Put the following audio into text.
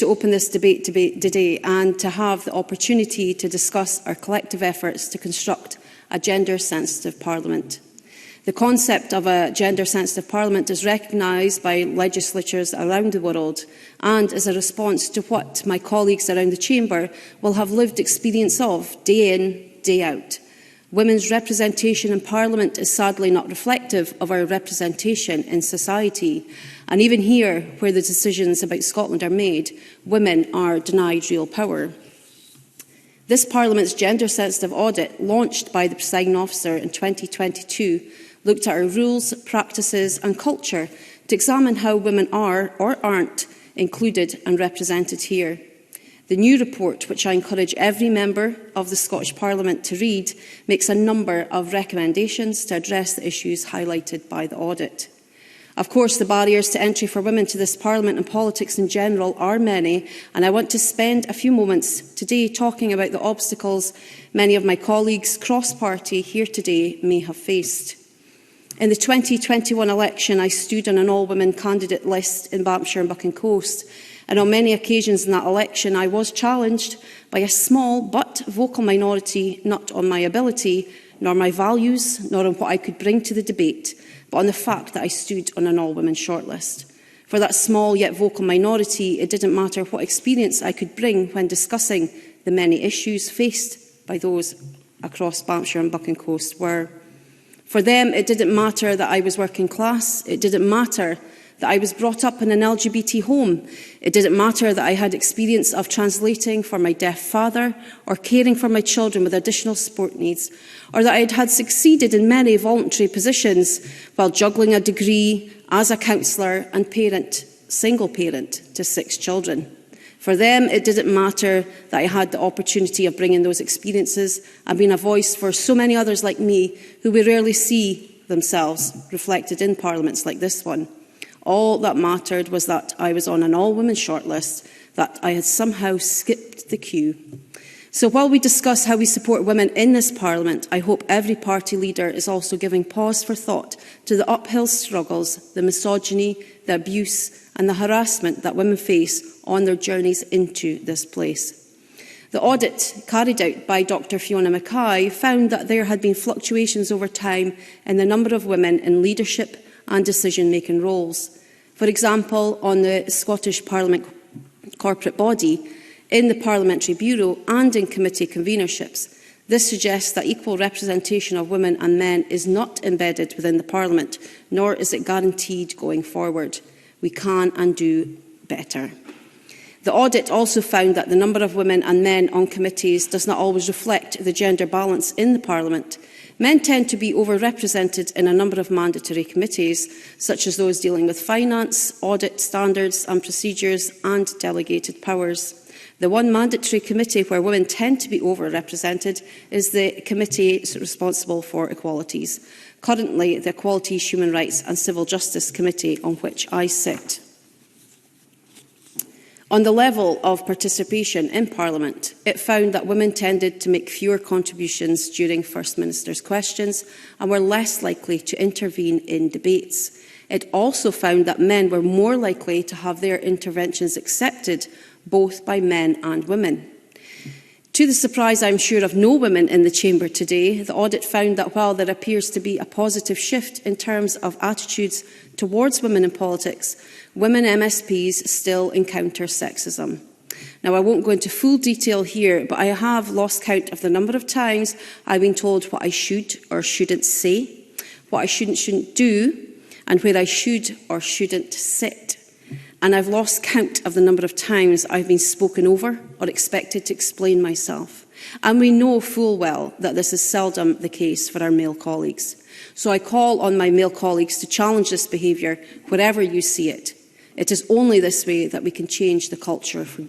to open this debate today and to have the opportunity to discuss our collective efforts to construct a gender-sensitive Parliament. The concept of a gender-sensitive Parliament is recognised by legislatures around the world and is a response to what my colleagues around the Chamber will have lived experience of day in, day out. Women's representation in Parliament is sadly not reflective of our representation in society. And even here, where the decisions about Scotland are made, women are denied real power. This Parliament's gender-sensitive audit, launched by the presiding officer in 2022, looked at our rules, practices and culture to examine how women are or aren't included and represented here. The new report, which I encourage every member of the Scottish Parliament to read, makes a number of recommendations to address the issues highlighted by the audit. Of course, the barriers to entry for women to this Parliament and politics in general are many, and I want to spend a few moments today talking about the obstacles many of my colleagues cross-party here today may have faced. In the 2021 election, I stood on an all-women candidate list in Banffshire and Buchan Coast, and on many occasions in that election I was challenged by a small but vocal minority, not on my ability, nor my values, nor on what I could bring to the debate, but on the fact that I stood on an all-women shortlist. For that small yet vocal minority, it didn't matter what experience I could bring when discussing the many issues faced by those across Banffshire and Buchan Coast were. For them, it didn't matter that I was working class. It didn't matter that I was brought up in an LGBT home. It didn't matter that I had experience of translating for my deaf father or caring for my children with additional support needs, or that I had succeeded in many voluntary positions while juggling a degree as a counsellor and parent, single parent to 6 children. For them, it didn't matter that I had the opportunity of bringing those experiences and being a voice for so many others like me who we rarely see themselves reflected in parliaments like this one. All that mattered was that I was on an all-women shortlist, that I had somehow skipped the queue. So while we discuss how we support women in this Parliament, I hope every party leader is also giving pause for thought to the uphill struggles, the misogyny, the abuse and the harassment that women face on their journeys into this place. The audit carried out by Dr Fiona Mackay found that there had been fluctuations over time in the number of women in leadership and decision-making roles. For example, on the Scottish Parliament corporate body, in the Parliamentary Bureau and in committee convenerships. This suggests that equal representation of women and men is not embedded within the Parliament, nor is it guaranteed going forward. We can and do better. The audit also found that the number of women and men on committees does not always reflect the gender balance in the Parliament. Men tend to be overrepresented in a number of mandatory committees, such as those dealing with finance, audit standards and procedures and delegated powers. The one mandatory committee where women tend to be overrepresented is the committee responsible for equalities. Currently, the Equalities, Human Rights and Civil Justice Committee, on which I sit. On the level of participation in Parliament, it found that women tended to make fewer contributions during First Minister's questions and were less likely to intervene in debates. It also found that men were more likely to have their interventions accepted, both by men and women. To the surprise, I'm sure, of no women in the Chamber today, the audit found that while there appears to be a positive shift in terms of attitudes towards women in politics, women MSPs still encounter sexism. Now, I won't go into full detail here, but I have lost count of the number of times I've been told what I should or shouldn't say, what I shouldn't do, and where I should or shouldn't sit. And I've lost count of the number of times I've been spoken over or expected to explain myself. And we know full well that this is seldom the case for our male colleagues. So I call on my male colleagues to challenge this behaviour wherever you see it. It is only this way that we can change the culture for